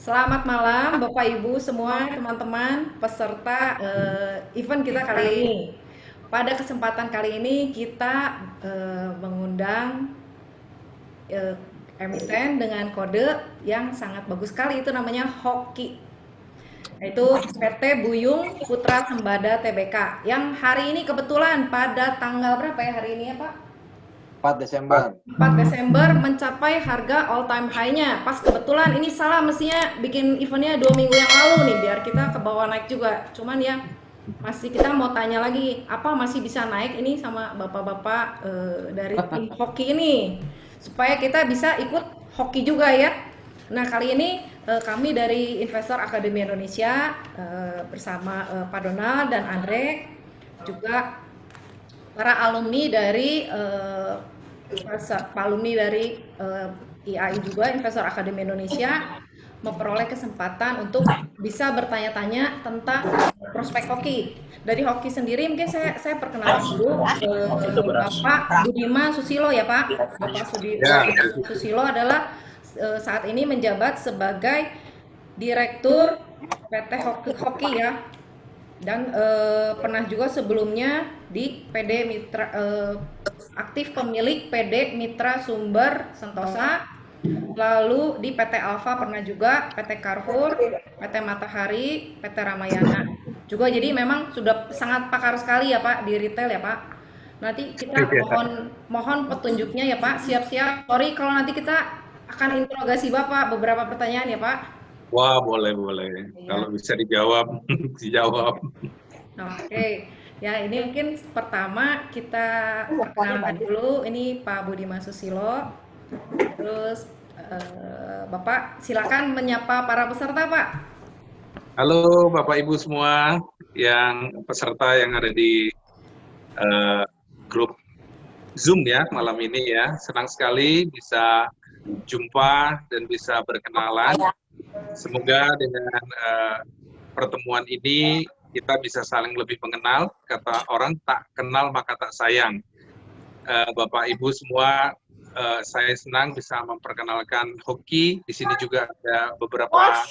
Selamat malam Bapak Ibu semua teman-teman peserta event kita kali ini. Pada kesempatan kali ini kita mengundang eh, emiten dengan kode yang sangat bagus sekali, itu namanya Hoki. Itu PT Buyung Putra Sembada Tbk yang hari ini kebetulan pada tanggal berapa ya hari ini ya Pak? 4 Desember. 4 Desember mencapai harga all time high-nya. Pas kebetulan ini salah, mestinya bikin eventnya 2 minggu yang lalu nih biar kita ke bawah naik juga. Cuman ya masih kita mau tanya lagi apa masih bisa naik ini sama bapak-bapak dari tim hoki ini supaya kita bisa ikut hoki juga ya. Nah kali ini kami dari Investor Akademi Indonesia bersama Pak Donald dan Andre juga para alumni dari IAI juga Investor Akademi Indonesia memperoleh kesempatan untuk bisa bertanya-tanya tentang prospek hoki. Dari hoki sendiri mungkin saya perkenalkan dulu Bapak Budiman Susilo ya Pak. Bapak Susilo adalah saat ini menjabat sebagai Direktur PT Hoki ya, dan pernah juga sebelumnya di PD Mitra, aktif pemilik PD Mitra Sumber Sentosa, lalu di PT Alfa pernah juga, PT Carrefour, PT Matahari, PT Ramayana juga. Jadi memang sudah sangat pakar sekali ya Pak di retail ya Pak. Nanti kita mohon petunjuknya ya Pak. Siap-siap, sorry kalau nanti kita akan interogasi Bapak beberapa pertanyaan ya Pak. Wah, boleh. Iya. Kalau bisa dijawab, dijawab. Oke, ya ini mungkin pertama kita perkenalkan dulu, ini Pak Budiman Susilo. Terus Bapak silakan menyapa para peserta Pak. Halo Bapak Ibu semua yang peserta yang ada di grup Zoom ya malam ini ya. Senang sekali bisa jumpa dan bisa berkenalan. Semoga dengan pertemuan ini kita bisa saling lebih mengenal. Kata orang tak kenal maka tak sayang. Bapak Ibu semua, saya senang bisa memperkenalkan Hoki. Di sini juga ada beberapa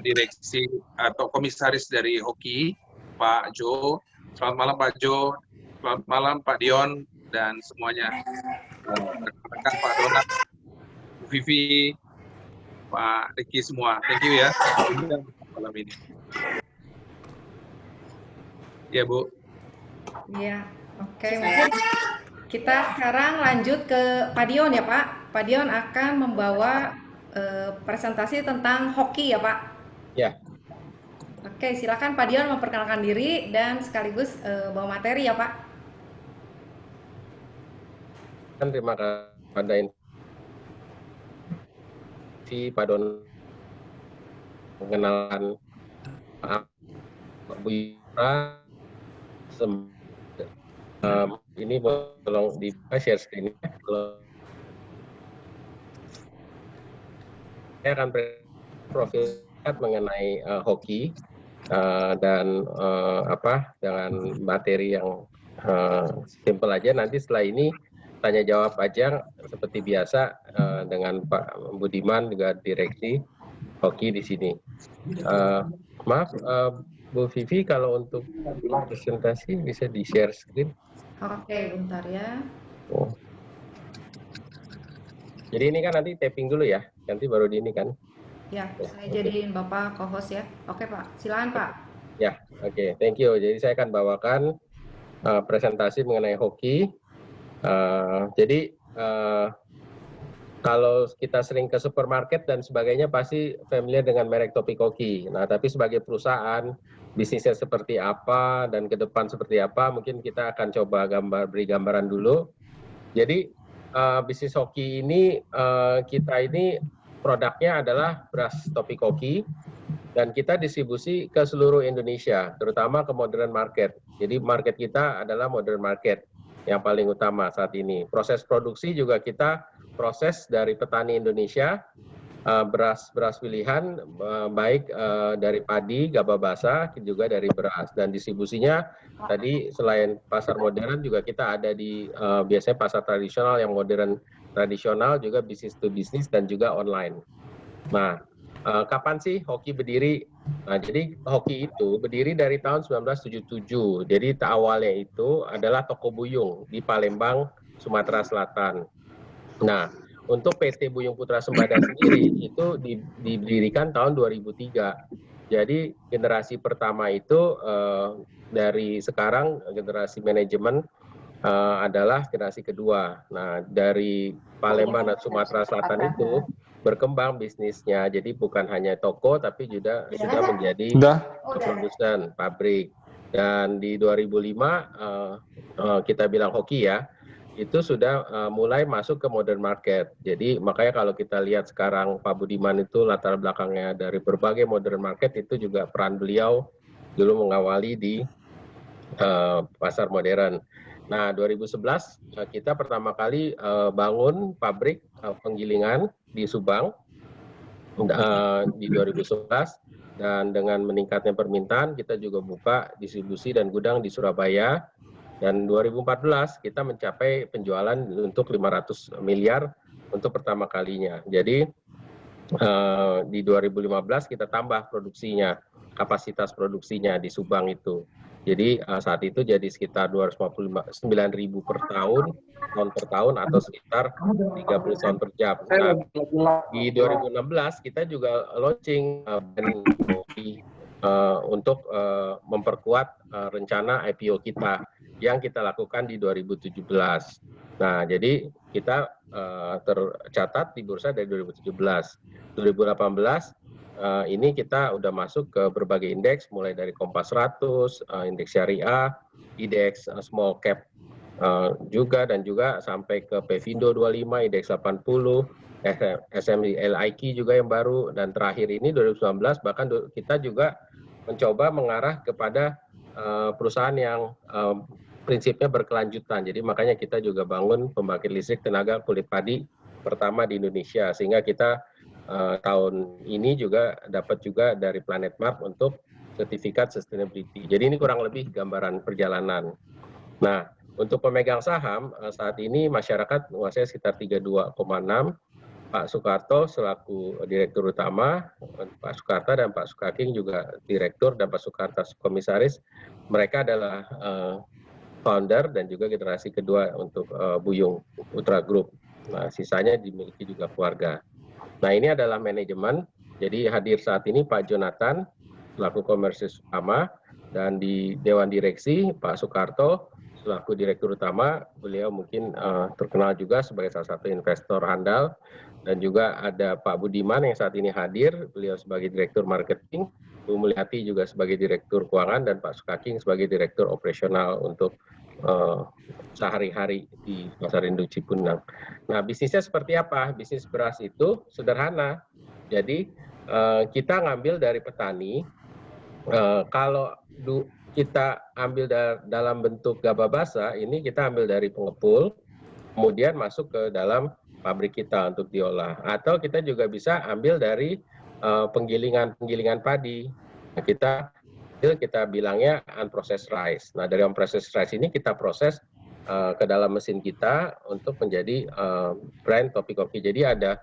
direksi atau komisaris dari Hoki, Pak Jo. Selamat malam Pak Jo, selamat malam Pak Dion dan semuanya. Rekan Pak Donat, Bu Vivi, Pak Riki semua. Thank you ya malam ini. Ya Bu. Iya, oke. Mungkin kita sekarang lanjut ke Pak Dion ya Pak. Pak Dion akan membawa presentasi tentang hoki ya Pak. Ya. Oke, silakan Pak Dion memperkenalkan diri dan sekaligus bawa materi ya Pak. Terima kasih pada Pak Don mengenalkan Pak Bu Yura. Ini tolong di share screen. Saya akan profil mengenai hoki dan dengan materi yang simple aja. Nanti setelah ini tanya jawab aja seperti biasa dengan Pak Budiman juga direksi hoki di sini. Maaf Bu Vivi, kalau untuk presentasi bisa di share screen. Oke, bentar ya. Oh. Jadi ini kan nanti tapping dulu ya, nanti baru di ini kan. Ya, saya jadiin Bapak co-host ya. Oke Pak, silakan Pak. Ya, oke, thank you. Jadi saya akan bawakan presentasi mengenai hoki. Jadi kalau kita sering ke supermarket dan sebagainya pasti familiar dengan merek Topik Hoki. Nah, tapi sebagai perusahaan bisnisnya seperti apa dan ke depan seperti apa, mungkin kita akan coba beri gambaran dulu. Jadi bisnis hoki ini kita ini produknya adalah beras Topik Hoki dan kita distribusi ke seluruh Indonesia, terutama ke modern market. Jadi market kita adalah modern market yang paling utama saat ini. Proses produksi juga kita proses dari petani Indonesia, beras pilihan, baik dari padi, gabah basah, juga dari beras. Dan distribusinya tadi selain pasar modern juga kita ada di biasanya pasar tradisional, yang modern tradisional, juga bisnis to bisnis dan juga online. Nah, Kapan sih hoki berdiri? Nah, jadi hoki itu berdiri dari tahun 1977. Jadi awalnya itu adalah toko buyung di Palembang, Sumatera Selatan. Nah, untuk PT Buyung Putra Sembada sendiri itu didirikan tahun 2003. Jadi generasi pertama itu dari sekarang generasi manajemen adalah generasi kedua. Nah, dari Palembang dan Sumatera Selatan itu berkembang bisnisnya. Jadi bukan hanya toko, tapi juga sudah menjadi produsen pabrik. Dan di 2005 kita bilang hoki ya, itu sudah mulai masuk ke modern market. Jadi makanya kalau kita lihat sekarang Pak Budiman itu latar belakangnya dari berbagai modern market, itu juga peran beliau dulu mengawali di pasar modern. Nah, 2011 kita pertama kali bangun pabrik penggilingan di Subang di 2011, dan dengan meningkatnya permintaan kita juga buka distribusi dan gudang di Surabaya, dan 2014 kita mencapai penjualan untuk 500 miliar untuk pertama kalinya. Jadi di 2015 kita tambah produksinya, kapasitas produksinya di Subang itu. Jadi saat itu jadi sekitar 259.000 per tahun atau sekitar 30 ton per jam. Nah, di 2016 kita juga launching brand kopi untuk memperkuat rencana IPO kita yang kita lakukan di 2017. Nah, jadi kita tercatat di bursa dari 2017. 2018 ini kita udah masuk ke berbagai indeks, mulai dari Kompas 100, indeks syariah, indeks small cap juga, dan juga sampai ke Pevindo 25, indeks 80, SMI LIQ juga yang baru, dan terakhir ini 2019 bahkan kita juga mencoba mengarah kepada perusahaan yang prinsipnya berkelanjutan. Jadi makanya kita juga bangun pembangkit listrik tenaga kulit padi pertama di Indonesia, sehingga kita tahun ini juga dapat juga dari Planet Mart untuk sertifikat sustainability. Jadi ini kurang lebih gambaran perjalanan. Nah, untuk pemegang saham saat ini masyarakat menguasai sekitar 32,6. Pak Soekarto selaku Direktur Utama, Pak Soekarto dan Pak Sukaking juga Direktur, dan Pak Soekarto Komisaris. Mereka adalah founder dan juga generasi kedua untuk Buyung Putra Group. Nah, sisanya dimiliki juga keluarga. Nah, ini adalah manajemen. Jadi hadir saat ini Pak Jonathan selaku Komisaris Utama, dan di Dewan Direksi Pak Soekarto selaku Direktur Utama. Beliau mungkin terkenal juga sebagai salah satu investor handal, dan juga ada Pak Budiman yang saat ini hadir, beliau sebagai Direktur Marketing, Bu Mulyati juga sebagai Direktur Keuangan, dan Pak Sukaking sebagai Direktur Operasional untuk sehari-hari di Pasar Induk Cipinang. Nah, bisnisnya seperti apa? Bisnis beras itu sederhana. Jadi kita ngambil dari petani. Kalau kita ambil dalam bentuk gabah basah, ini kita ambil dari pengepul, kemudian masuk ke dalam pabrik kita untuk diolah. Atau kita juga bisa ambil dari penggilingan padi. Nah, kita bilangnya unprocessed rice. Nah, dari unprocessed rice ini kita proses ke dalam mesin kita untuk menjadi brand Topi Kopi. Jadi ada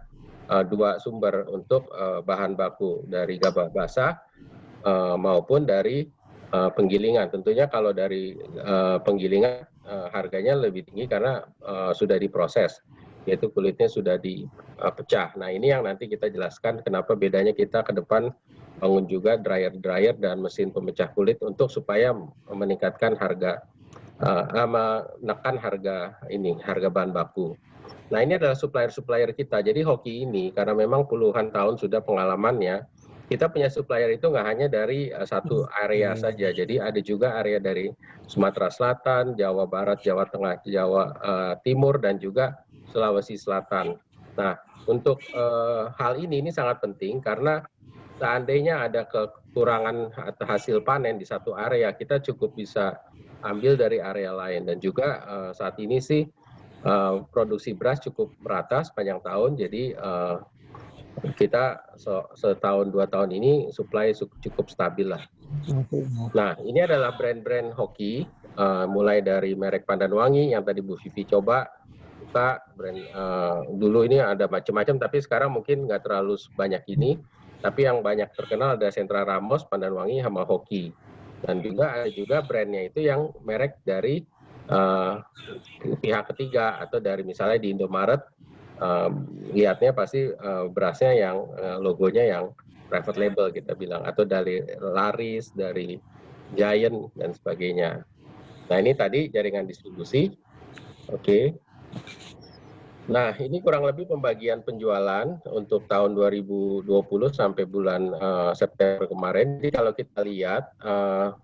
dua sumber untuk bahan baku, dari gabah basah maupun dari penggilingan. Tentunya kalau dari penggilingan harganya lebih tinggi karena sudah diproses, yaitu kulitnya sudah dipecah. Nah, ini yang nanti kita jelaskan kenapa bedanya kita ke depan bangun juga dryer dan mesin pemecah kulit untuk supaya meningkatkan harga, menekan harga bahan baku. Nah, ini adalah supplier kita. Jadi hoki ini karena memang puluhan tahun sudah pengalamannya, kita punya supplier itu nggak hanya dari satu area saja. Jadi ada juga area dari Sumatera Selatan, Jawa Barat, Jawa Tengah, Jawa Timur, dan juga Sulawesi Selatan. Nah, untuk hal ini sangat penting karena seandainya ada kekurangan atau hasil panen di satu area, kita cukup bisa ambil dari area lain. Dan juga saat ini sih produksi beras cukup merata sepanjang tahun. Jadi kita setahun 2 tahun ini supply cukup stabil lah. Nah, ini adalah brand-brand hoki, mulai dari merek Pandan Wangi yang tadi Bu Vivi coba buka. Brand dulu ini ada macam-macam, tapi sekarang mungkin nggak terlalu banyak ini. Tapi yang banyak terkenal ada Sentra Ramos, Pandanwangi, sama Hoki. Dan juga ada juga brandnya itu yang merek dari pihak ketiga atau dari misalnya di Indomaret, lihatnya pasti berasnya yang logonya yang private label kita bilang, atau dari Laris, dari Giant dan sebagainya. Nah ini tadi jaringan distribusi. Oke. Nah, ini kurang lebih pembagian penjualan untuk tahun 2020 sampai bulan September kemarin. Jadi kalau kita lihat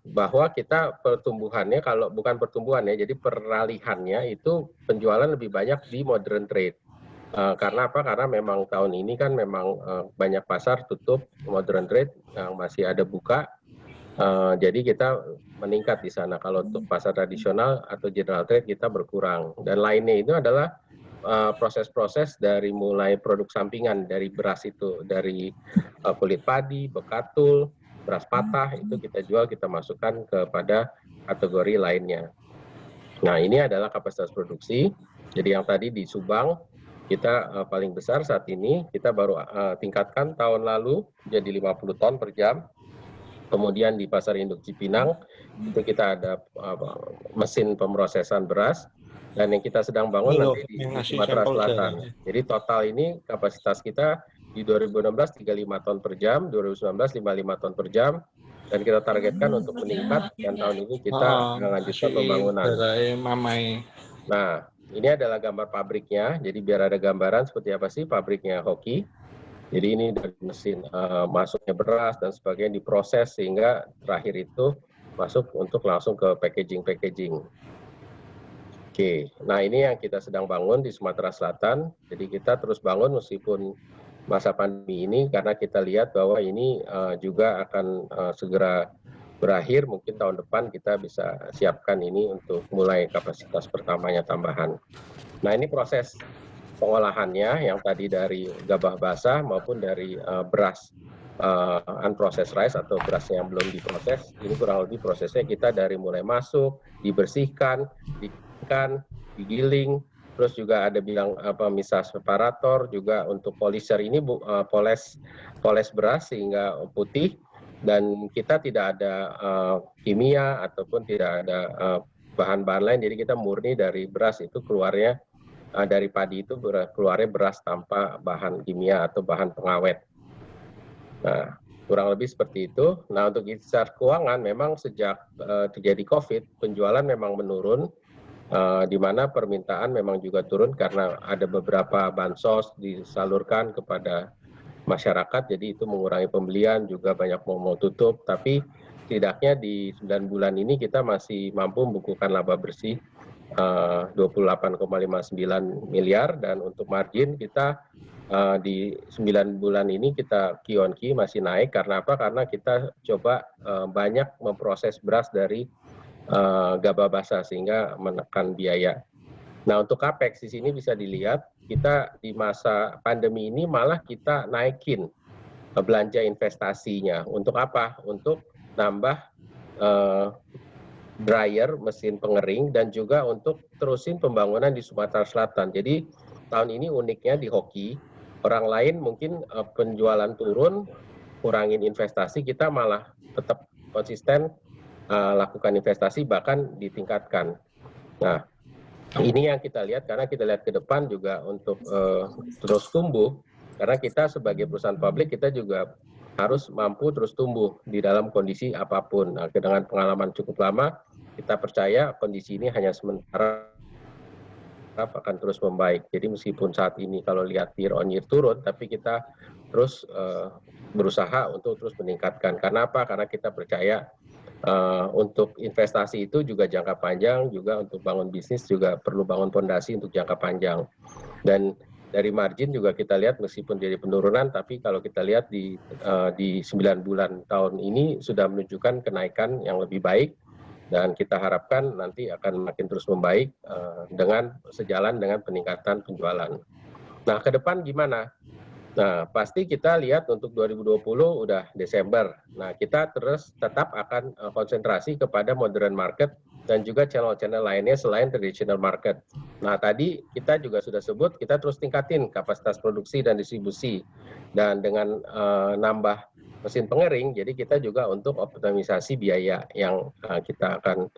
bahwa kita pertumbuhannya, kalau bukan pertumbuhan ya, jadi peralihannya itu penjualan lebih banyak di modern trade. Karena apa? Karena memang tahun ini kan memang banyak pasar tutup, modern trade yang masih ada buka. Jadi kita meningkat di sana. Kalau untuk pasar tradisional atau general trade kita berkurang. Dan lainnya itu adalah proses-proses dari mulai produk sampingan dari beras itu, dari kulit padi, bekatul, beras patah, itu kita jual, kita masukkan kepada kategori lainnya. Nah ini adalah kapasitas produksi. Jadi yang tadi di Subang kita paling besar saat ini, kita baru tingkatkan tahun lalu jadi 50 ton per jam. Kemudian di Pasar Induk Cipinang itu kita ada mesin pemrosesan beras, dan yang kita sedang bangun nanti di Sumatera Selatan. Jadi total ini kapasitas kita di 2016 35 ton per jam, 2019 55 ton per jam, dan kita targetkan untuk meningkat, dan tahun ini kita melanjutkan pembangunan. Nah, ini adalah gambar pabriknya, jadi biar ada gambaran seperti apa sih pabriknya Hoki. Jadi ini dari mesin masuknya beras dan sebagainya diproses sehingga terakhir itu masuk untuk langsung ke packaging. Oke, nah ini yang kita sedang bangun di Sumatera Selatan. Jadi kita terus bangun meskipun masa pandemi ini, karena kita lihat bahwa ini juga akan segera berakhir. Mungkin tahun depan kita bisa siapkan ini untuk mulai kapasitas pertamanya tambahan. Nah ini proses pengolahannya yang tadi dari gabah basah maupun dari beras unprocessed rice atau beras yang belum diproses. Ini kurang lebih prosesnya kita dari mulai masuk, dibersihkan, digiling, terus juga ada bilang misah separator, juga untuk polisher ini poles beras sehingga putih, dan kita tidak ada kimia ataupun tidak ada bahan-bahan lain, jadi kita murni dari beras itu keluarnya dari padi itu keluarnya beras tanpa bahan kimia atau bahan pengawet. Nah, kurang lebih seperti itu. Nah, untuk secara keuangan memang sejak terjadi COVID, penjualan memang menurun, di mana permintaan memang juga turun karena ada beberapa bansos disalurkan kepada masyarakat, jadi itu mengurangi pembelian, juga banyak mau tutup, tapi setidaknya di 9 bulan ini kita masih mampu membukukan laba bersih 28,59 miliar, dan untuk margin kita di 9 bulan ini kita Q on Q masih naik. Karena apa? Karena kita coba banyak memproses beras dari gabah basah sehingga menekan biaya. Nah untuk capex di sini bisa dilihat kita di masa pandemi ini malah kita naikin belanja investasinya. Untuk apa? Untuk nambah dryer, mesin pengering, dan juga untuk terusin pembangunan di Sumatera Selatan. Jadi tahun ini uniknya di Hoki, orang lain mungkin penjualan turun, kurangin investasi, kita malah tetap konsisten lakukan investasi, bahkan ditingkatkan. Nah, ini yang kita lihat, karena kita lihat ke depan juga untuk terus tumbuh, karena kita sebagai perusahaan publik, kita juga harus mampu terus tumbuh di dalam kondisi apapun. Nah, dengan pengalaman cukup lama, kita percaya kondisi ini hanya sementara, akan terus membaik. Jadi meskipun saat ini kalau lihat year on year turun, tapi kita terus berusaha untuk terus meningkatkan. Karena apa? Karena kita percaya untuk investasi itu juga jangka panjang, juga untuk bangun bisnis juga perlu bangun fondasi untuk jangka panjang. Dan dari margin juga kita lihat meskipun jadi penurunan, tapi kalau kita lihat di 9 bulan tahun ini sudah menunjukkan kenaikan yang lebih baik, dan kita harapkan nanti akan makin terus membaik dengan sejalan dengan peningkatan penjualan. Nah ke depan gimana? Nah, pasti kita lihat untuk 2020 udah Desember. Nah, kita terus tetap akan konsentrasi kepada modern market dan juga channel-channel lainnya selain traditional market. Nah, tadi kita juga sudah sebut, kita terus tingkatin kapasitas produksi dan distribusi. Dan dengan nambah mesin pengering, jadi kita juga untuk optimalisasi biaya yang kita akan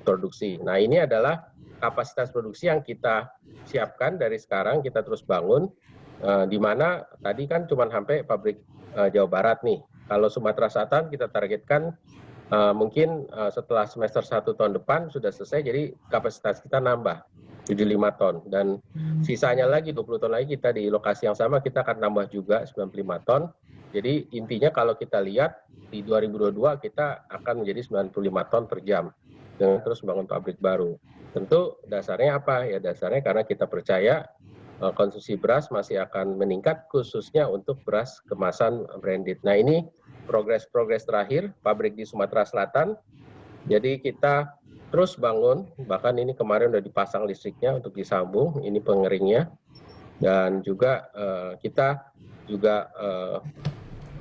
produksi. Nah, ini adalah kapasitas produksi yang kita siapkan dari sekarang, kita terus bangun, di mana tadi kan cuma sampai pabrik Jawa Barat nih. Kalau Sumatera Selatan kita targetkan mungkin setelah semester 1 tahun depan sudah selesai, jadi kapasitas kita nambah jadi 5 ton. Dan sisanya lagi 20 ton lagi kita di lokasi yang sama kita akan nambah juga 95 ton. Jadi intinya kalau kita lihat di 2022 kita akan menjadi 95 ton per jam dengan terus membangun pabrik baru. Tentu dasarnya apa? Ya dasarnya karena kita percaya konsumsi beras masih akan meningkat khususnya untuk beras kemasan branded. Nah, ini progres terakhir pabrik di Sumatera Selatan. Jadi kita terus bangun, bahkan ini kemarin udah dipasang listriknya untuk disambung, ini pengeringnya. Dan juga kita juga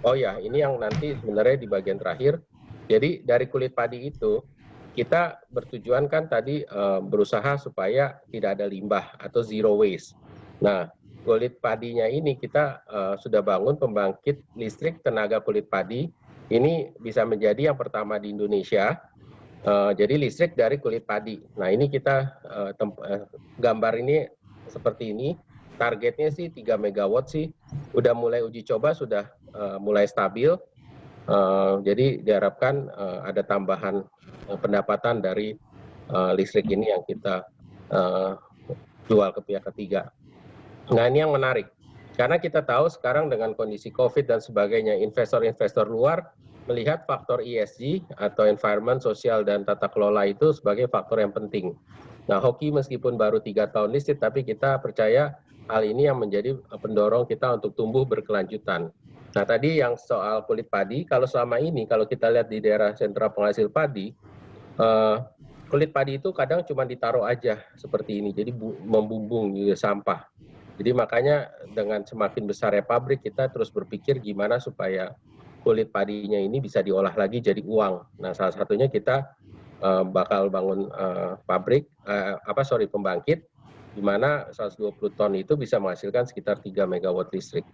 oh ya, ini yang nanti sebenarnya di bagian terakhir. Jadi dari kulit padi itu kita bertujuan kan tadi berusaha supaya tidak ada limbah atau zero waste. Nah, kulit padinya ini kita sudah bangun pembangkit listrik tenaga kulit padi. Ini bisa menjadi yang pertama di Indonesia. Jadi listrik dari kulit padi. Nah, ini kita gambar ini seperti ini. Targetnya sih 3 megawatt sih. Udah mulai uji coba, sudah mulai stabil. Jadi diharapkan ada tambahan pendapatan dari listrik ini yang kita jual ke pihak ketiga. Nah, ini yang menarik. Karena kita tahu sekarang dengan kondisi COVID dan sebagainya, investor-investor luar melihat faktor ESG atau environment, sosial, dan tata kelola itu sebagai faktor yang penting. Nah, hoki meskipun baru 3 tahun listed, tapi kita percaya hal ini yang menjadi pendorong kita untuk tumbuh berkelanjutan. Nah, tadi yang soal kulit padi, kalau selama ini, kalau kita lihat di daerah sentra penghasil padi, kulit padi itu kadang cuma ditaruh aja seperti ini, jadi membumbung juga sampah. Jadi makanya dengan semakin besarnya pabrik, kita terus berpikir gimana supaya kulit padinya ini bisa diolah lagi jadi uang. Nah, salah satunya kita bakal bangun pembangkit, di mana 120 ton itu bisa menghasilkan sekitar 3 megawatt listrik.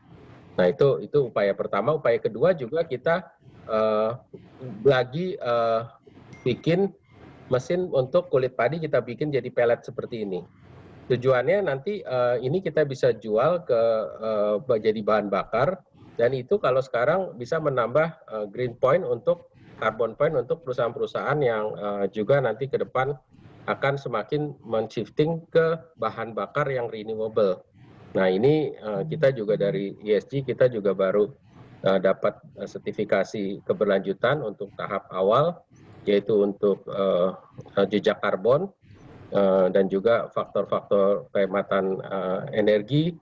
Nah, itu upaya pertama. Upaya kedua juga kita lagi bikin mesin untuk kulit padi, kita bikin jadi pelet seperti ini. Tujuannya nanti ini kita bisa jual ke jadi bahan bakar, dan itu kalau sekarang bisa menambah green point untuk carbon point untuk perusahaan-perusahaan yang juga nanti ke depan akan semakin men-shifting ke bahan bakar yang renewable. Nah, ini kita juga dari ESG, kita juga baru dapat sertifikasi keberlanjutan untuk tahap awal, yaitu untuk jejak karbon, dan juga faktor-faktor kehematan energi,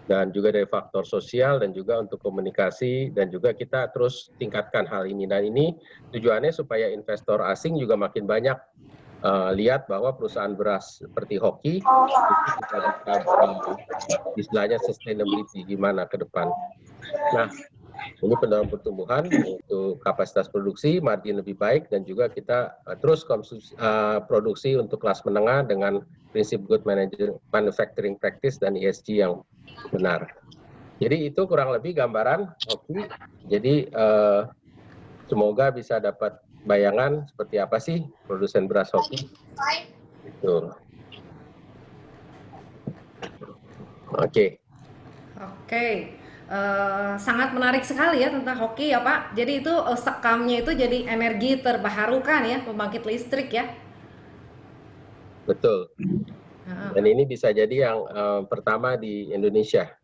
dan juga dari faktor sosial, dan juga untuk komunikasi, dan juga kita terus tingkatkan hal ini. Dan ini tujuannya supaya investor asing juga makin banyak lihat bahwa perusahaan beras seperti Hoki kita istilahnya sustainability gimana ke depan. Nah, ini pendorong pertumbuhan untuk kapasitas produksi, margin lebih baik, dan juga kita terus produksi untuk kelas menengah dengan prinsip good manufacturing practice dan ESG yang benar. Jadi itu kurang lebih gambaran Hoki. Jadi semoga bisa dapat bayangan seperti apa sih produsen beras Hoki. Itu. Oke. Sangat menarik sekali ya tentang Hoki ya Pak. Jadi itu sekamnya itu jadi energi terbarukan ya, pembangkit listrik ya. Betul. Dan ini bisa jadi yang pertama di Indonesia.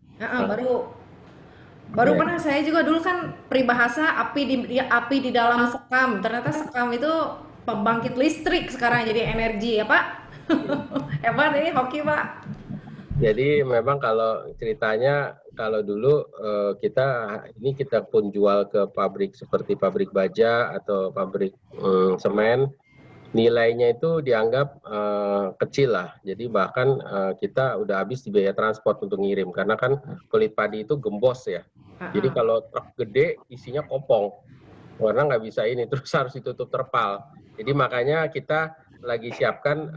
Baru pernah saya juga dulu kan peribahasa api di dalam sekam. Ternyata sekam itu pembangkit listrik sekarang jadi energi ya Pak. Hebat ini Hoki Pak. Jadi memang kalau ceritanya, kalau dulu kita pun jual ke pabrik seperti pabrik baja atau pabrik semen, nilainya itu dianggap kecil lah. Jadi bahkan kita udah habis di biaya transport untuk ngirim, karena kan kulit padi itu gembos ya. Jadi kalau truk gede isinya kopong, karena nggak bisa ini, terus harus ditutup terpal. Jadi makanya kita lagi siapkan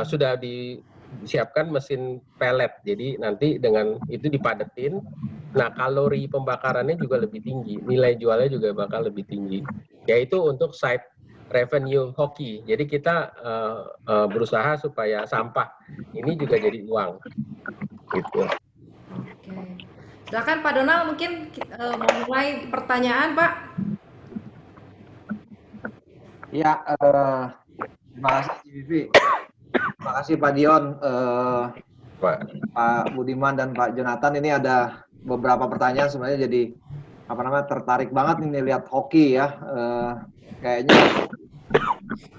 sudah disiapkan mesin pellet. Jadi nanti dengan itu dipadetin. Nah, kalori pembakarannya juga lebih tinggi, nilai jualnya juga bakal lebih tinggi. Yaitu untuk side revenue hoki. Jadi kita berusaha supaya sampah ini juga jadi uang. Gitu. Oke. Silakan Pak Donald, mungkin mau mulai pertanyaan, Pak. Ya, terima kasih Vivi. Terima kasih Pak Dion, Pak. Pak Budiman dan Pak Jonathan. Ini ada beberapa pertanyaan sebenarnya jadi tertarik banget nih lihat hoki ya. Kayaknya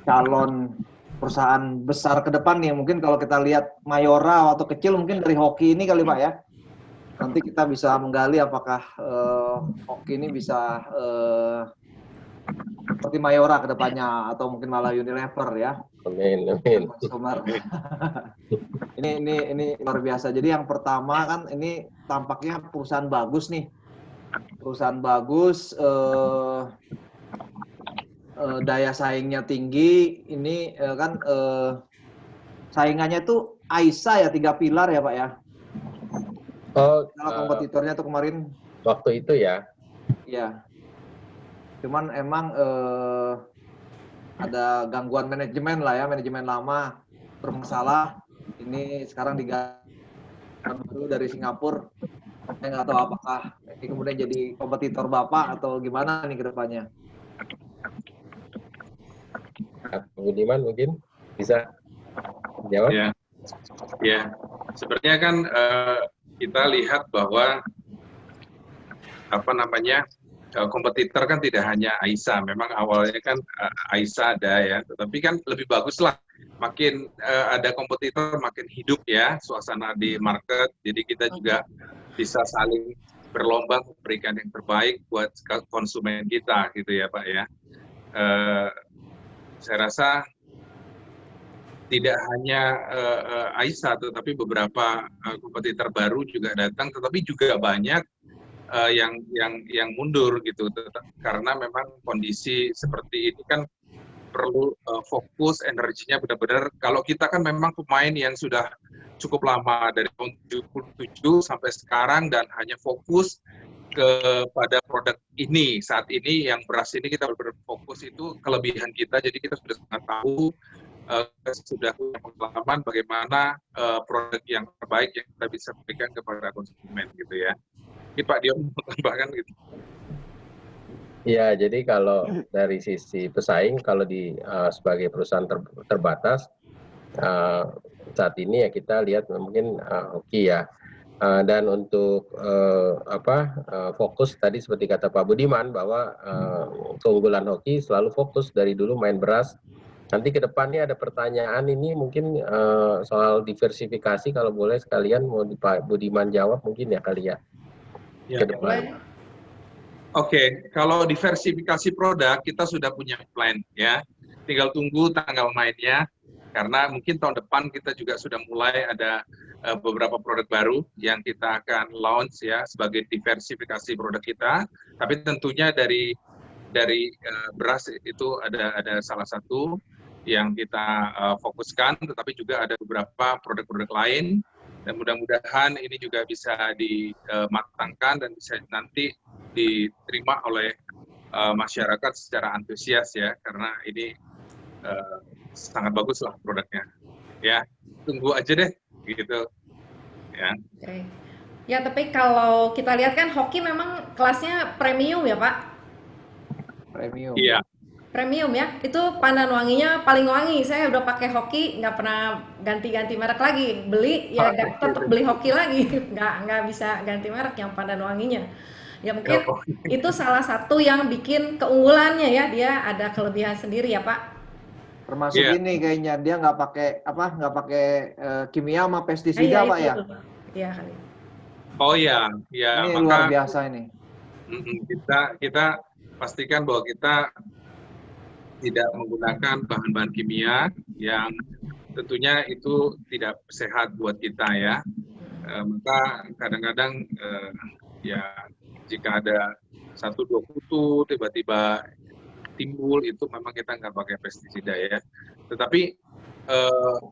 calon perusahaan besar ke depan nih. Mungkin kalau kita lihat Mayora waktu kecil mungkin dari hoki ini kali Pak ya. Nanti kita bisa menggali apakah hoki ini bisa seperti Mayora ke depannya atau mungkin malah Unilever ya. Amin. Consumer. ini luar biasa. Jadi yang pertama kan ini tampaknya perusahaan bagus nih. Perusahaan bagus, daya saingnya tinggi. Ini kan saingannya tuh Aisa ya, 3 pilar ya Pak ya. Oh, Kalau kompetitornya tuh kemarin. waktu itu ya. Ya. Cuman emang ada gangguan manajemen lah ya, manajemen lama bermasalah. Ini sekarang diganti dulu dari Singapura. Saya nggak tahu apakah ini kemudian jadi kompetitor Bapak atau gimana nih ke depannya. Budiman mungkin bisa jawab. Ya. Sebenarnya kan kita lihat bahwa kompetitor kan tidak hanya Aisa. Memang awalnya kan Aisa ada ya, tetapi kan lebih bagus lah. Makin ada kompetitor, makin hidup ya suasana di market. Jadi kita juga bisa saling berlomba memberikan yang terbaik buat konsumen kita, gitu ya Pak ya. Saya rasa tidak hanya Aisa, tetapi beberapa kompetitor baru juga datang, tetapi juga banyak yang mundur gitu, karena memang kondisi seperti ini kan perlu fokus energinya benar-benar. Kalau kita kan memang pemain yang sudah cukup lama dari tahun 77 sampai sekarang dan hanya fokus kepada produk ini saat ini yang beras ini kita berfokus itu kelebihan kita, jadi kita sudah sangat tahu sudah punya pengalaman bagaimana produk yang terbaik yang kita bisa berikan kepada konsumen gitu ya. Ini Pak Dion mau tambahkan gitu. Ya, jadi kalau dari sisi pesaing, kalau sebagai perusahaan terbatas saat ini ya kita lihat mungkin hoki ya. Dan untuk fokus tadi seperti kata Pak Budiman bahwa keunggulan hoki selalu fokus dari dulu main beras. Nanti ke depannya ada pertanyaan ini mungkin soal diversifikasi, kalau boleh sekalian mau Pak Budiman jawab mungkin ya kali ya. Ya, ke depan. Oke, kalau diversifikasi produk kita sudah punya plan ya. Tinggal tunggu tanggal mainnya karena mungkin tahun depan kita juga sudah mulai ada beberapa produk baru yang kita akan launch ya sebagai diversifikasi produk kita. Tapi tentunya dari beras itu ada salah satu yang kita fokuskan, tetapi juga ada beberapa produk-produk lain. Dan mudah-mudahan ini juga bisa dimatangkan dan bisa nanti diterima oleh masyarakat secara antusias ya, karena ini sangat bagus lah produknya. Ya, tunggu aja deh, gitu. Ya. Oke. Ya, tapi kalau kita lihat kan hoki memang kelasnya premium ya Pak? Premium. Iya. Premium ya, itu pandan wanginya paling wangi. Saya udah pakai hoki, nggak pernah ganti-ganti merek lagi. Beli ya tetap beli hoki lagi, nggak bisa ganti merek yang pandan wanginya. Ya mungkin itu salah satu yang bikin keunggulannya ya, dia ada kelebihan sendiri ya Pak. Termasuk ini kayaknya dia nggak pakai kimia sama pestisida Pak ya. Iya kali. Oh ya, ya. Ini maka, luar biasa ini. Kita pastikan bahwa kita tidak menggunakan bahan-bahan kimia yang tentunya itu tidak sehat buat kita ya. Maka kadang-kadang ya jika ada 1-2 kutu tiba-tiba timbul itu memang kita nggak pakai pestisida ya. Tetapi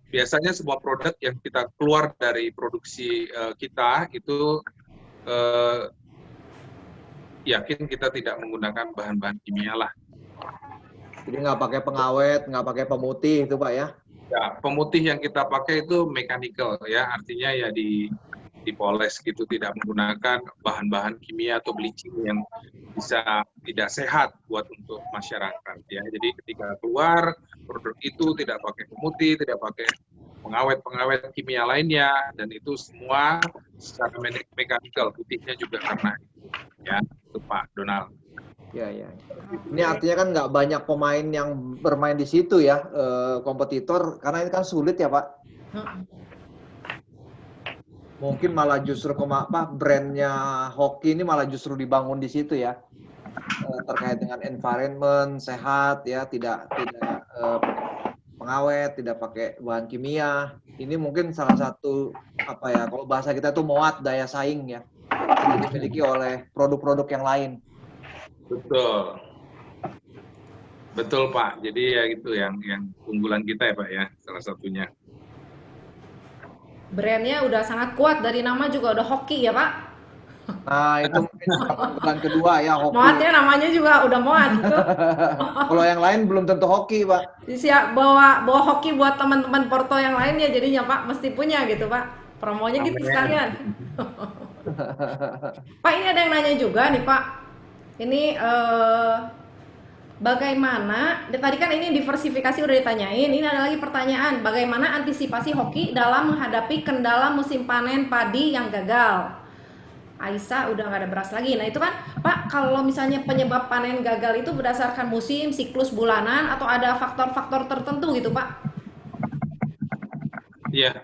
biasanya semua produk yang kita keluar dari produksi kita itu yakin kita tidak menggunakan bahan-bahan kimia lah. Jadi nggak pakai pengawet, nggak pakai pemutih itu Pak ya? Ya, pemutih yang kita pakai itu mechanical ya, artinya ya dipoles gitu, tidak menggunakan bahan-bahan kimia atau bleaching yang bisa tidak sehat buat untuk masyarakat ya. Jadi ketika keluar produk itu tidak pakai pemutih, tidak pakai pengawet kimia lainnya, dan itu semua secara mechanical, putihnya juga karena itu ya, itu Pak Donald. Ya. Ini artinya kan nggak banyak pemain yang bermain di situ ya, kompetitor, karena ini kan sulit ya Pak. Mungkin malah justru brandnya hoki ini malah justru dibangun di situ ya, terkait dengan environment sehat ya, tidak pengawet, tidak pakai bahan kimia. Ini mungkin salah satu apa ya, kalau bahasa kita tuh muat daya saing ya, yang dimiliki oleh produk-produk yang lain. Betul Pak. Jadi ya itu yang unggulan kita ya Pak ya, salah satunya. Brandnya udah sangat kuat, dari nama juga udah hoki ya Pak. Nah itu mungkin unggulan kedua ya, hoki. Muatnya namanya juga udah muat gitu. Kalau yang lain belum tentu hoki Pak. Siap bawa hoki buat teman-teman Porto yang lain ya jadinya Pak, mesti punya gitu Pak. Promonya gitu sekalian. Pak, ini ada yang nanya juga nih Pak. Ini bagaimana, tadi kan ini diversifikasi udah ditanyain, ini ada lagi pertanyaan, bagaimana antisipasi hoki dalam menghadapi kendala musim panen padi yang gagal? Aisyah udah nggak ada beras lagi. Nah itu kan Pak, kalau misalnya penyebab panen gagal itu berdasarkan musim, siklus bulanan, atau ada faktor-faktor tertentu gitu Pak? Iya,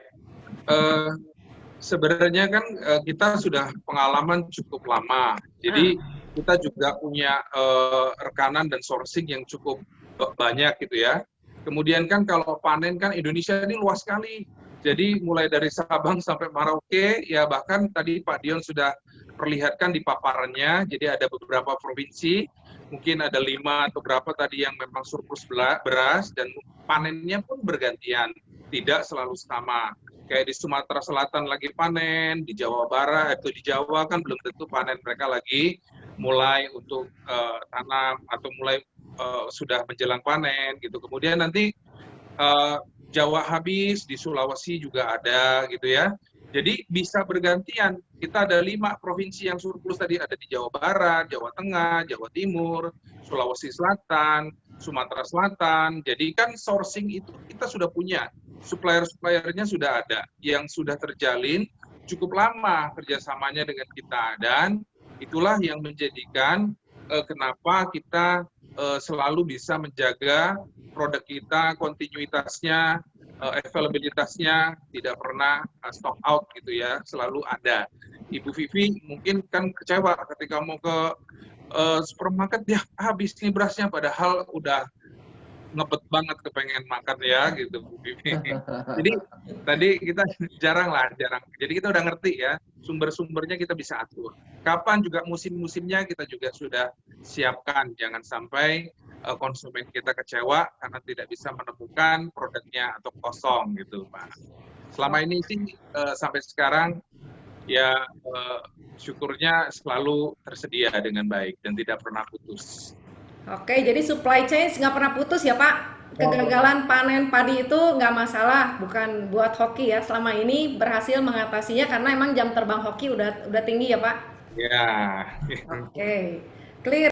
sebenarnya kan kita sudah pengalaman cukup lama, jadi kita juga punya rekanan dan sourcing yang cukup banyak gitu ya. Kemudian kan kalau panen kan Indonesia ini luas sekali. Jadi mulai dari Sabang sampai Merauke, ya bahkan tadi Pak Dion sudah perlihatkan di paparannya, jadi ada beberapa provinsi, mungkin ada 5 atau berapa tadi yang memang surplus beras, dan panennya pun bergantian, tidak selalu sama. Kayak di Sumatera Selatan lagi panen, di Jawa Barat, atau di Jawa kan belum tentu panen mereka lagi mulai untuk tanam atau mulai sudah menjelang panen gitu. Kemudian nanti Jawa habis, di Sulawesi juga ada gitu ya. Jadi bisa bergantian. Kita ada 5 provinsi yang surplus tadi, ada di Jawa Barat, Jawa Tengah, Jawa Timur, Sulawesi Selatan, Sumatera Selatan. Jadi kan sourcing itu kita sudah punya, supplier-suppliernya sudah ada, yang sudah terjalin cukup lama kerjasamanya dengan kita, dan itulah yang menjadikan kenapa kita selalu bisa menjaga produk kita, kontinuitasnya, availabilitasnya tidak pernah stock out gitu ya, selalu ada. Ibu Vivi mungkin kan kecewa ketika mau ke supermarket, dia habis nih berasnya, padahal udah ngebet banget kepengen makan ya gitu Bu Vivi. Jadi tadi kita jarang. Jadi kita udah ngerti ya, sumber-sumbernya kita bisa atur. Kapan juga musim-musimnya kita juga sudah siapkan. Jangan sampai konsumen kita kecewa karena tidak bisa menemukan produknya atau kosong gitu Pak. Selama ini sih sampai sekarang ya syukurnya selalu tersedia dengan baik dan tidak pernah putus. Oke, jadi supply chain nggak pernah putus ya Pak. Kegagalan panen padi itu nggak masalah, bukan buat hoki ya. Selama ini berhasil mengatasinya karena emang jam terbang hoki udah tinggi ya Pak. Ya. Oke, clear.